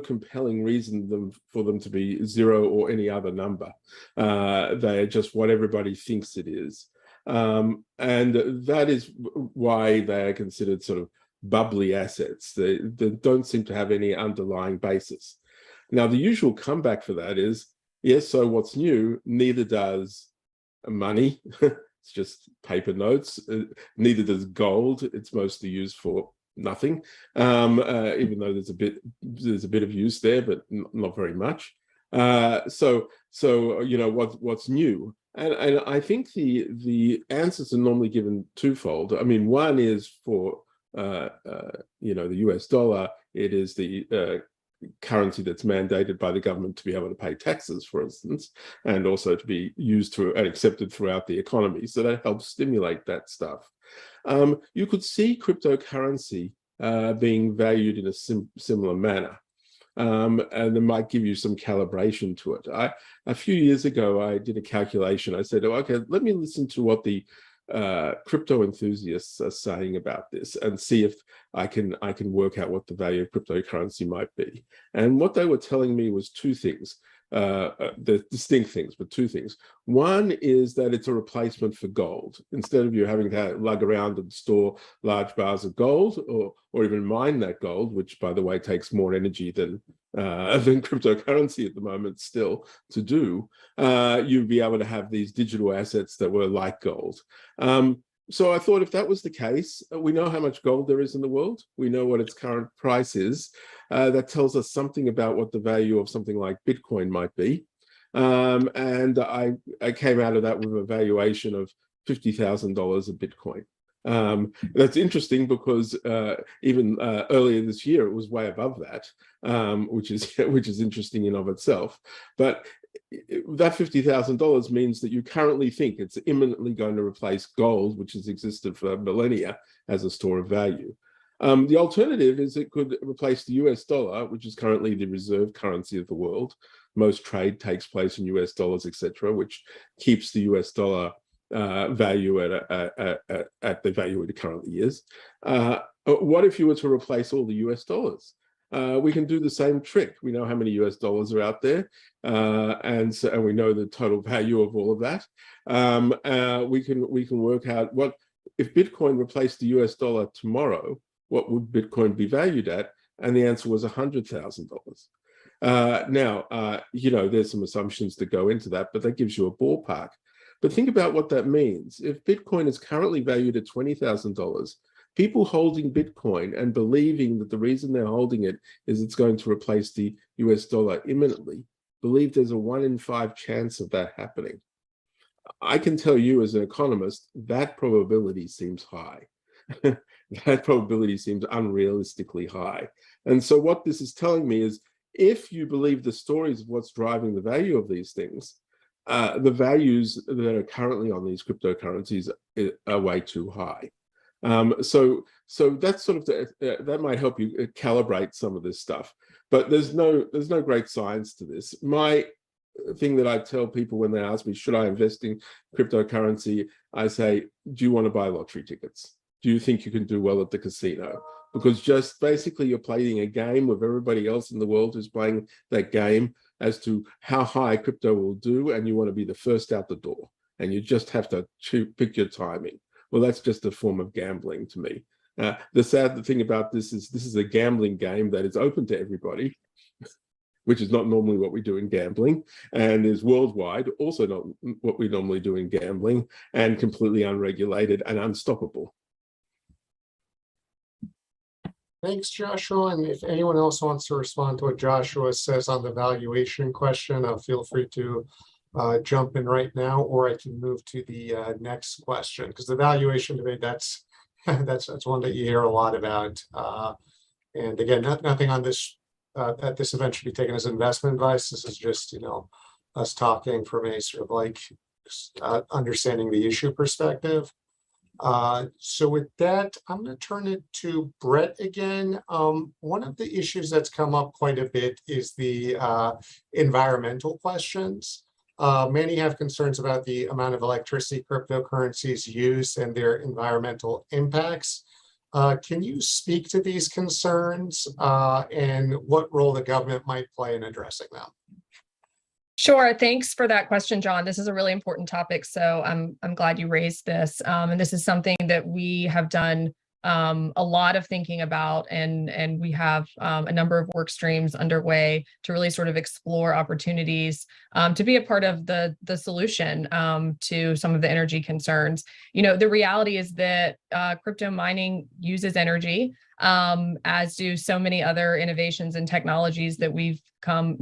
compelling reason for them to be zero or any other number. They're just what everybody thinks it is. And that is why they are considered sort of bubbly assets. They don't seem to have any underlying basis. Now, the usual comeback for that is, yes, so what's new? Neither does money. It's just paper notes. Neither does gold. It's mostly used for nothing, even though there's a bit of use there, but not very much. So what's new? And I think the answers are normally given twofold. I mean, one is for the US dollar. It is the currency that's mandated by the government to be able to pay taxes, for instance, and also to be used and accepted throughout the economy. So that helps stimulate that stuff. You could see cryptocurrency being valued in a similar manner. And it might give you some calibration to it. A few years ago, I did a calculation. I said, okay, let me listen to what the crypto enthusiasts are saying about this and see if I can work out what the value of cryptocurrency might be. And what they were telling me was two things. The distinct things, but two things. One is that it's a replacement for gold. Instead of you having to lug around and store large bars of gold or even mine that gold, which, by the way, takes more energy than cryptocurrency at the moment still to do, you'd be able to have these digital assets that were like gold. So I thought if that was the case, we know how much gold there is in the world. We know what its current price is. That tells us something about what the value of something like Bitcoin might be. And I came out of that with a valuation of $50,000 a Bitcoin. That's interesting because even earlier this year, it was way above that, which is interesting in of itself. But that $50,000 means that you currently think it's imminently going to replace gold, which has existed for millennia as a store of value. The alternative is it could replace the US dollar, which is currently the reserve currency of the world. Most trade takes place in US dollars, etc., which keeps the US dollar value at the value it currently is. What if you were to replace all the US dollars? We can do the same trick. We know how many US dollars are out there, and we know the total value of all of that. We can work out what if Bitcoin replaced the US dollar tomorrow, what would Bitcoin be valued at? And the answer was $100,000. Now, there's some assumptions that go into that, but that gives you a ballpark. But think about what that means. If Bitcoin is currently valued at $20,000, people holding Bitcoin and believing that the reason they're holding it is it's going to replace the US dollar imminently believe there's a 1 in 5 chance of that happening. I can tell you as an economist, that probability seems high. That probability seems unrealistically high. And so what this is telling me is, if you believe the stories of what's driving the value of these things, the values that are currently on these cryptocurrencies are way too high. So that's sort of that might help you calibrate some of this stuff. But there's no great science to this. My thing that I tell people when they ask me, should I invest in cryptocurrency? I say, do you want to buy lottery tickets? Do you think you can do well at the casino? Because just basically you're playing a game with everybody else in the world who's playing that game as to how high crypto will do, and you want to be the first out the door, and you just have to pick your timing. Well, that's just a form of gambling to me. The sad thing about this is a gambling game that is open to everybody, which is not normally what we do in gambling, and is worldwide, also not what we normally do in gambling, and completely unregulated and unstoppable. Thanks, Joshua. And if anyone else wants to respond to what Joshua says on the valuation question, feel free to jump in right now, or I can move to the next question, because the valuation debate, that's one that you hear a lot about. And again, nothing on this at this event should be taken as investment advice. This is just, us talking from a sort of like understanding the issue perspective. So with that, I'm going to turn it to Brett again. One of the issues that's come up quite a bit is the environmental questions. Many have concerns about the amount of electricity cryptocurrencies use and their environmental impacts. Can you speak to these concerns and what role the government might play in addressing them? Sure. Thanks for that question, John. This is a really important topic, so I'm glad you raised this. And this is something that we have done a lot of thinking about, and we have a number of work streams underway to really sort of explore opportunities to be a part of the solution to some of the energy concerns. The reality is that crypto mining uses energy, as do so many other innovations and technologies that we've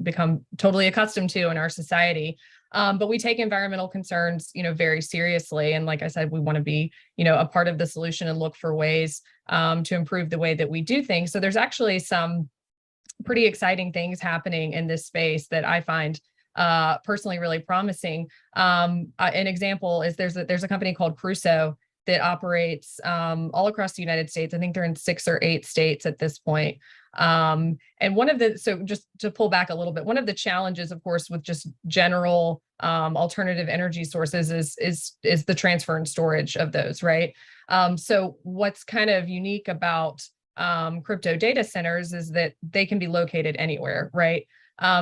become totally accustomed to in our society. But we take environmental concerns, very seriously. And like I said, we want to be, a part of the solution and look for ways to improve the way that we do things. So there's actually some pretty exciting things happening in this space that I find personally really promising. An example is there's a company called Crusoe that operates all across the United States. I think they're in 6 or 8 states at this point. And so just to pull back a little bit, one of the challenges, of course, with just general alternative energy sources is the transfer and storage of those, right? So what's kind of unique about crypto data centers is that they can be located anywhere, right?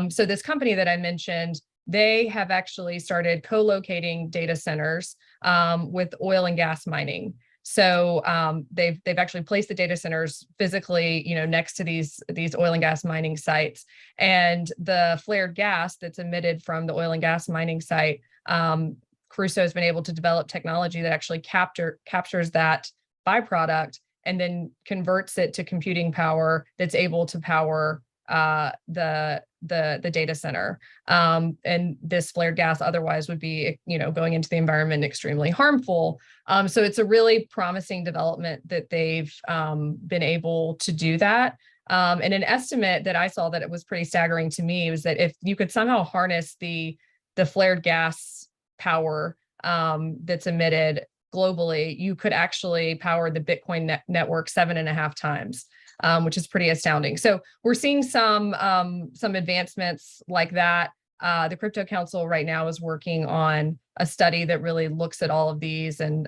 So this company that I mentioned, they have actually started co-locating data centers with oil and gas mining. So they've actually placed the data centers physically, next to these oil and gas mining sites, and the flared gas that's emitted from the oil and gas mining site, Crusoe has been able to develop technology that actually captures that byproduct and then converts it to computing power that's able to power the data center. And this flared gas otherwise would be, going into the environment extremely harmful. So it's a really promising development that they've been able to do that. And an estimate that I saw that it was pretty staggering to me was that if you could somehow harness the flared gas power that's emitted globally, you could actually power the Bitcoin network 7.5 times. Which is pretty astounding. So we're seeing some advancements like that. The Crypto Council right now is working on a study that really looks at all of these, and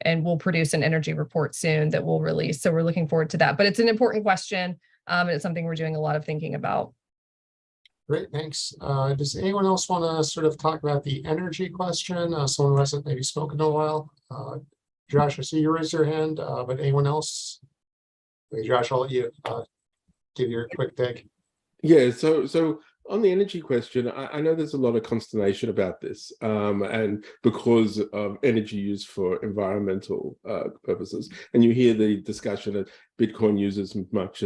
we'll produce an energy report soon that we'll release. So we're looking forward to that. But it's an important question, and it's something we're doing a lot of thinking about. Great, thanks. Does anyone else want to sort of talk about the energy question? Someone who hasn't maybe spoken in a while. Josh, I see you raise your hand, but anyone else? Okay, Josh, I'll let you give your quick take. Yeah, so on the energy question, I know there's a lot of consternation about this, and because of energy use for environmental purposes. And you hear the discussion that Bitcoin uses as much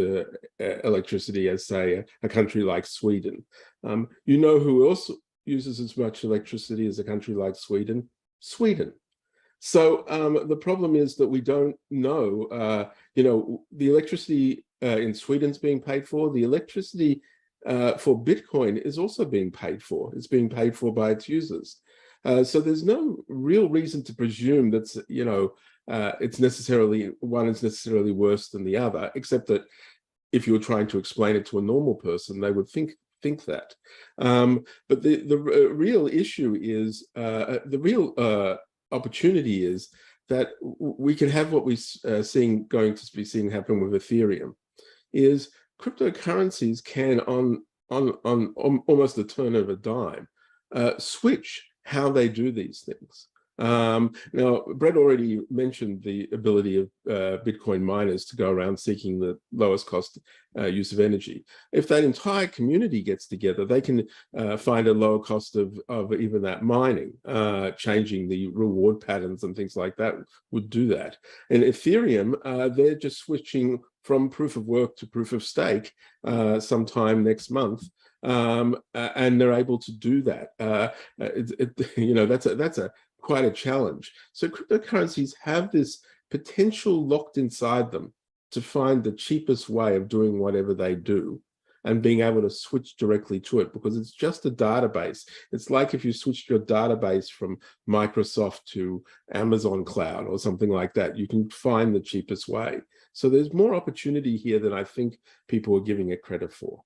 electricity as, say, a country like Sweden. You know who else uses as much electricity as a country like Sweden? Sweden. So the problem is that we don't know, the electricity in Sweden's being paid for. The electricity for Bitcoin is also being paid for. It's being paid for by its users. So there's no real reason to presume that, it's necessarily, one is necessarily worse than the other, except that if you were trying to explain it to a normal person, they would think that. But the real issue is, the real opportunity is that we can have what we're going to be seeing happen with Ethereum, is cryptocurrencies can, on almost the turn of a dime, switch how they do these things. Now, Brett already mentioned the ability of Bitcoin miners to go around seeking the lowest cost use of energy. If that entire community gets together, they can find a lower cost of even that mining. Changing the reward patterns and things like that would do that. And Ethereum, they're just switching from proof of work to proof of stake sometime next month. And they're able to do that. That's quite a challenge. So cryptocurrencies have this potential locked inside them to find the cheapest way of doing whatever they do and being able to switch directly to it, because it's just a database. It's like if you switched your database from Microsoft to Amazon Cloud or something like that, you can find the cheapest way. So there's more opportunity here than I think people are giving it credit for.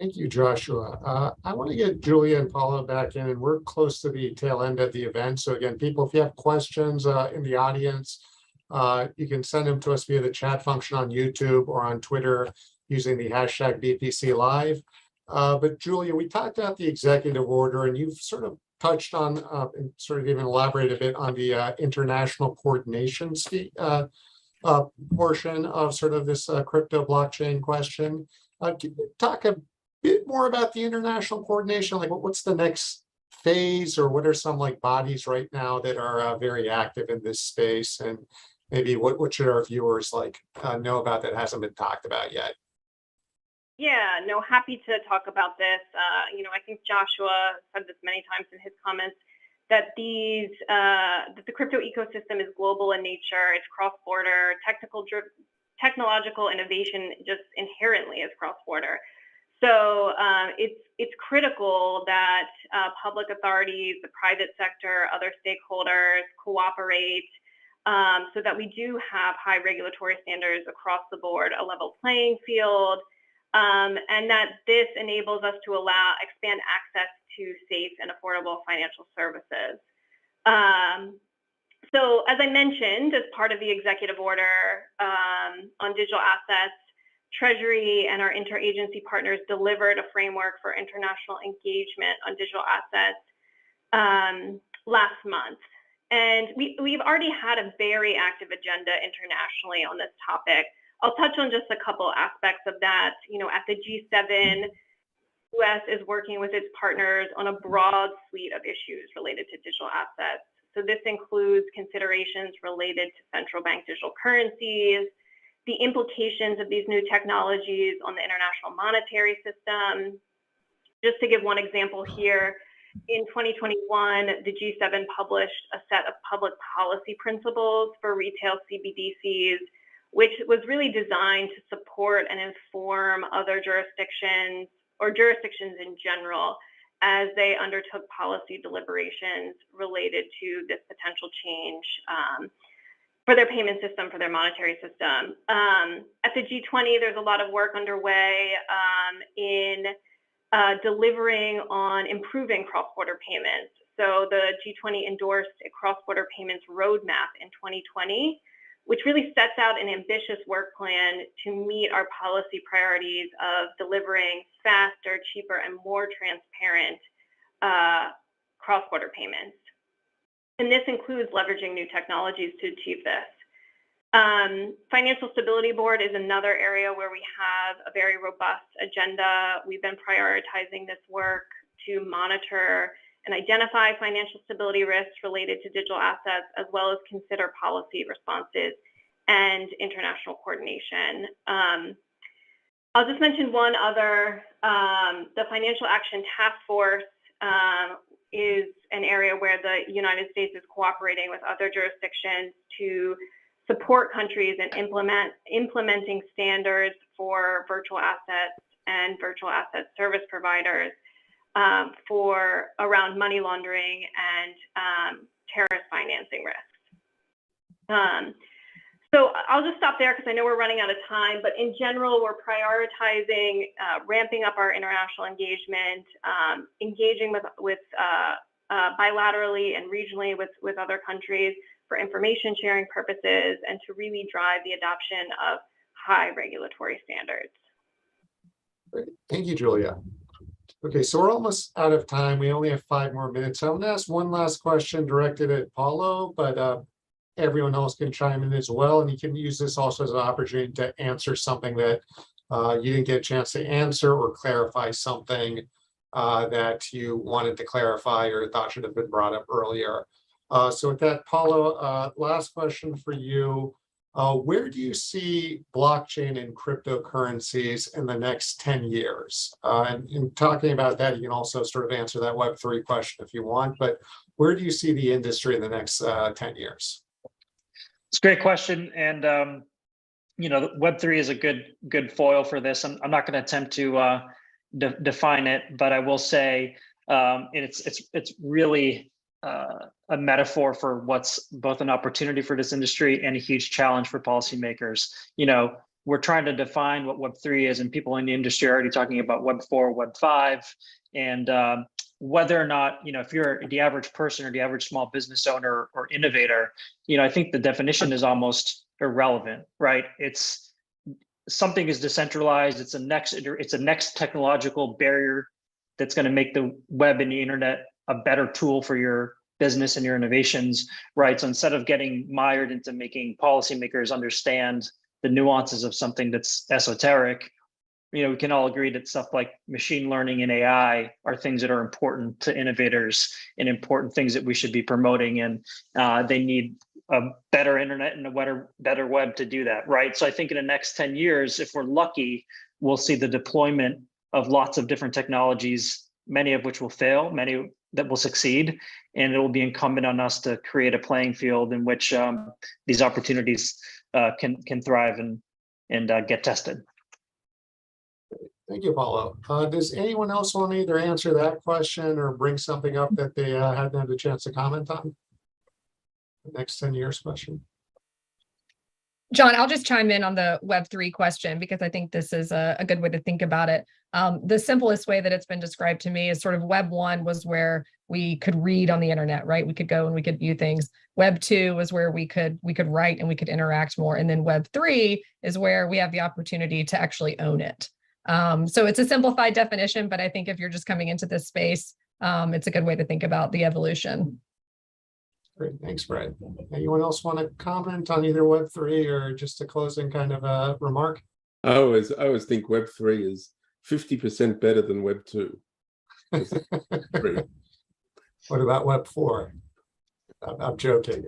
Thank you, Joshua. I want to get Julia and Paula back in, and we're close to the tail end of the event. So again, people, if you have questions in the audience, you can send them to us via the chat function on YouTube or on Twitter using the hashtag BPC Live. But Julia, we talked about the executive order, and you've sort of touched on and sort of even elaborated a bit on the international coordination portion of sort of this crypto blockchain question. Can you talk a bit more about the international coordination? Like, what's the next phase, or what are some like bodies right now that are very active in this space, and maybe what should our viewers know about that hasn't been talked about yet? Yeah, no, happy to talk about this. I think Joshua said this many times in his comments, that that the crypto ecosystem is global in nature. It's cross-border. Technological innovation just inherently is cross-border. So it's critical that public authorities, the private sector, other stakeholders cooperate so that we do have high regulatory standards across the board, a level playing field, and that this enables us to expand access to safe and affordable financial services. So as I mentioned, as part of the executive order on digital assets, Treasury and our interagency partners delivered a framework for international engagement on digital assets last month. And we've already had a very active agenda internationally on this topic. I'll touch on just a couple aspects of that. At the G7, US is working with its partners on a broad suite of issues related to digital assets. So this includes considerations related to central bank digital currencies, the implications of these new technologies on the international monetary system. Just to give one example here, in 2021, the G7 published a set of public policy principles for retail CBDCs, which was really designed to support and inform other jurisdictions or jurisdictions in general as they undertook policy deliberations related to this potential change for their payment system, for their monetary system. At the G20, there's a lot of work underway in delivering on improving cross-border payments. So the G20 endorsed a cross-border payments roadmap in 2020, which really sets out an ambitious work plan to meet our policy priorities of delivering faster, cheaper, and more transparent cross-border payments. And this includes leveraging new technologies to achieve this. Financial Stability Board is another area where we have a very robust agenda. We've been prioritizing this work to monitor and identify financial stability risks related to digital assets, as well as consider policy responses and international coordination. I'll just mention one other, the Financial Action Task Force is an area where the United States is cooperating with other jurisdictions to support countries in implementing standards for virtual assets and virtual asset service providers for around money laundering and terrorist financing risks. So I'll just stop there because I know we're running out of time, but in general, we're prioritizing ramping up our international engagement, engaging with bilaterally and regionally with other countries for information sharing purposes, and to really drive the adoption of high regulatory standards. Great. Thank you, Julia. Okay, so we're almost out of time. We only have 5 more minutes. I'm going to ask one last question directed at Paulo, but everyone else can chime in as well. And you can use this also as an opportunity to answer something that you didn't get a chance to answer, or clarify something that you wanted to clarify or thought should have been brought up earlier. So with that, Paulo, last question for you. Where do you see blockchain and cryptocurrencies in the next 10 years? And in talking about that, you can also sort of answer that Web3 question if you want, but where do you see the industry in the next 10 years? It's a great question. And, you know, Web3 is a good foil for this. I'm not going to attempt to define it, but I will say it's really a metaphor for what's both an opportunity for this industry and a huge challenge for policymakers. You know, we're trying to define what Web3 is, and people in the industry are already talking about Web4, Web5, and whether or not, you know, if you're the average person or the average small business owner or innovator, you know, I think the definition is almost irrelevant, right? It's something is decentralized. It's a next technological barrier that's going to make the web and the internet a better tool for your business and your innovations, right? So instead of getting mired into making policymakers understand the nuances of something that's esoteric, you know, we can all agree that stuff like machine learning and AI are things that are important to innovators and important things that we should be promoting. And they need a better internet and a better web to do that, right? So I think in the next 10 years, if we're lucky, we'll see the deployment of lots of different technologies, many of which will fail, many that will succeed. And it will be incumbent on us to create a playing field in which these opportunities can thrive and get tested. Thank you, Paulo. Does anyone else want to either answer that question or bring something up that they hadn't had a chance to comment on? The next 10 years question. John, I'll just chime in on the Web3 question, because I think this is a good way to think about it. The simplest way that it's been described to me is sort of Web 1 was where we could read on the internet, right? We could go and we could view things. Web 2 was where we could write and we could interact more. And then Web 3 is where we have the opportunity to actually own it. So it's a simplified definition, but I think if you're just coming into this space, it's a good way to think about the evolution. Great, thanks, Brad. Anyone else want to comment on either Web3 or just a closing kind of a remark? I always think Web3 is 50% better than Web 2. What about Web4? I'm joking.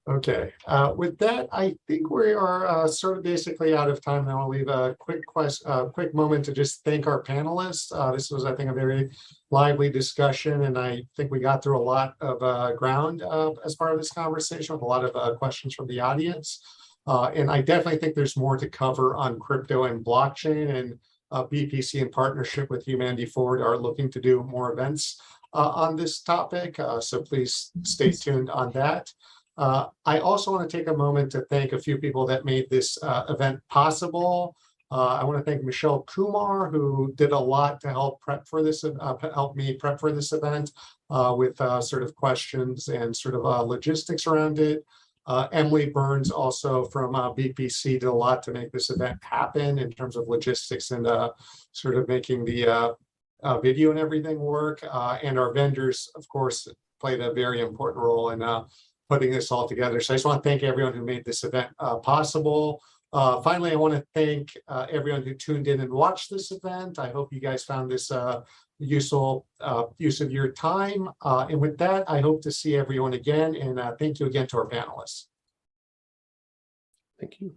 Okay, with that, I think we are sort of basically out of time now. I'll leave a quick moment to just thank our panelists. This was, I think, a very lively discussion, and I think we got through a lot of ground as part of this conversation with a lot of questions from the audience. And I definitely think there's more to cover on crypto and blockchain, and BPC in partnership with Humanity Forward are looking to do more events on this topic. So please stay tuned on that. I also want to take a moment to thank a few people that made this event possible. I want to thank Michelle Kumar, who did a lot to help help me prep for this event with sort of questions and sort of logistics around it. Emily Burns, also from BPC, did a lot to make this event happen in terms of logistics and sort of making the video and everything work. And our vendors, of course, played a very important role in putting this all together. So I just want to thank everyone who made this event possible. Finally, I want to thank everyone who tuned in and watched this event. I hope you guys found this useful use of your time. And with that, I hope to see everyone again. And thank you again to our panelists. Thank you.